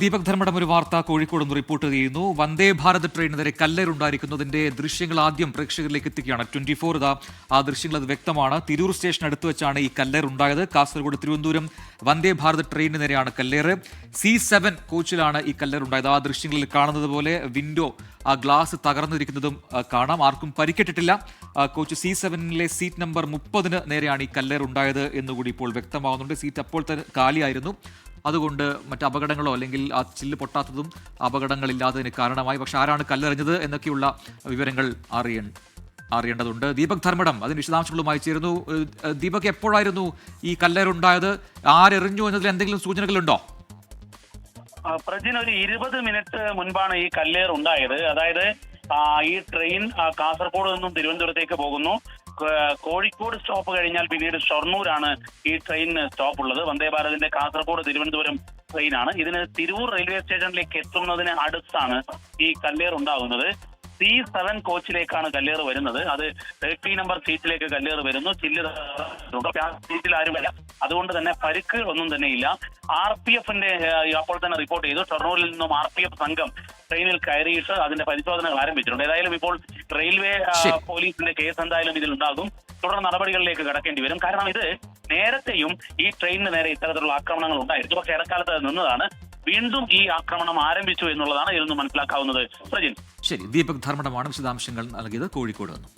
ദീപക് ധർമ്മടം ഒരു വാർത്ത കോഴിക്കോട് നിന്ന് റിപ്പോർട്ട് ചെയ്യുന്നു. വന്ദേ ഭാരത് ട്രെയിനിനെതിരെ കല്ലേറുണ്ടായിരിക്കുന്നതിന്റെ ദൃശ്യങ്ങൾ ആദ്യം പ്രേക്ഷകരിലേക്ക് എത്തിക്കുകയാണ്. 24 ഇതാ ആ ദൃശ്യങ്ങൾ അത് വ്യക്തമാണ്. തിരൂർ സ്റ്റേഷൻ അടുത്ത് വെച്ചാണ് ഈ കല്ലേറുണ്ടായത്. കാസർഗോഡ് തിരുവനന്തപുരം വന്ദേ ഭാരത് ട്രെയിനിന് നേരെയാണ് കല്ലേറ്. C7 കോച്ചിലാണ് ഈ കല്ലേറുണ്ടായത്. ആ ദൃശ്യങ്ങളിൽ കാണുന്നത് പോലെ വിൻഡോ ആ ഗ്ലാസ് തകർന്നിരിക്കുന്നതും കാണാം. ആർക്കും പരിക്കേറ്റിട്ടില്ല. കോച്ച് C7ലെ സീറ്റ് നമ്പർ 30 നേരെയാണ് ഈ കല്ലേറുണ്ടായത് എന്നുകൂടി ഇപ്പോൾ വ്യക്തമാകുന്നുണ്ട്. സീറ്റ് അപ്പോൾ തന്നെ കാലിയായിരുന്നു. അതുകൊണ്ട് മറ്റ് അപകടങ്ങളോ അല്ലെങ്കിൽ ആ ചില്ല് പൊട്ടാത്തതും അപകടങ്ങളില്ലാത്തതിന് കാരണമായി. പക്ഷെ ആരാണ് കല്ലെറിഞ്ഞത് എന്നൊക്കെയുള്ള വിവരങ്ങൾ അറിയേണ്ടതുണ്ട്. ദീപക് ധർമ്മടം അതിന് വിശദാംശങ്ങളുമായി ചേരുന്നു. ദീപക്, എപ്പോഴായിരുന്നു ഈ കല്ലേറുണ്ടായത്? ആരെറിഞ്ഞു എന്നതിൽ എന്തെങ്കിലും സൂചനകളുണ്ടോ? പ്രജിൻ, ഒരു 20 മിനിറ്റ് മുൻപാണ് ഈ കല്ലേർ ഉണ്ടായത്. അതായത് ഈ ട്രെയിൻ കാസർഗോഡ് നിന്നും തിരുവനന്തപുരത്തേക്ക് പോകുന്നു. കോഴിക്കോട് സ്റ്റോപ്പ് കഴിഞ്ഞാൽ പിന്നീട് ഷൊർണൂരാണ് ഈ ട്രെയിനിന് സ്റ്റോപ്പ് ഉള്ളത്. വന്ദേ ഭാരതിന്റെ കാസർഗോഡ് തിരുവനന്തപുരം ട്രെയിനാണ്. ഇതിന് തിരൂർ റെയിൽവേ സ്റ്റേഷനിലേക്ക് എത്തുന്നതിന് അടുത്താണ് ഈ കല്ലേർ ഉണ്ടാകുന്നത്. C7 കോച്ചിലേക്കാണ് കല്ലേറ് വരുന്നത്. അത് 30 നമ്പർ സീറ്റിലേക്ക് കല്ലേറ് വരുന്നു. സീറ്റിൽ ആരും വരാം. അതുകൊണ്ട് തന്നെ പരിക്ക് ഒന്നും തന്നെ ഇല്ല. RPFന്റെ അപ്പോൾ തന്നെ റിപ്പോർട്ട് ചെയ്തു. ഷൊർണൂരിൽ നിന്നും RPF സംഘം ട്രെയിനിൽ കയറിയിട്ട് അതിന്റെ പരിശോധനകൾ ആരംഭിച്ചിട്ടുണ്ട്. ഏതായാലും ഇപ്പോൾ റെയിൽവേ പോലീസിന്റെ കേസ് എന്തായാലും ഇതിലുണ്ടാകും. തുടർ നടപടികളിലേക്ക് കടക്കേണ്ടി വരും. കാരണം ഇത് നേരത്തെയും ഈ ട്രെയിനിന് നേരെ ഇത്തരത്തിലുള്ള ആക്രമണങ്ങൾ ഉണ്ടായിരുന്നു. പക്ഷേ ഇടക്കാലത്ത് അത് നിന്നതാണ്. വീണ്ടും ഈ ആക്രമണം ആരംഭിച്ചു എന്നുള്ളതാണ് ഇതിൽ നിന്ന് മനസ്സിലാക്കാവുന്നത്. പ്രജിൻ, ശരി. ദീപക് ധർമ്മടമാണ് വിശദാംശങ്ങൾ നൽകിയത് കോഴിക്കോട് നിന്ന്.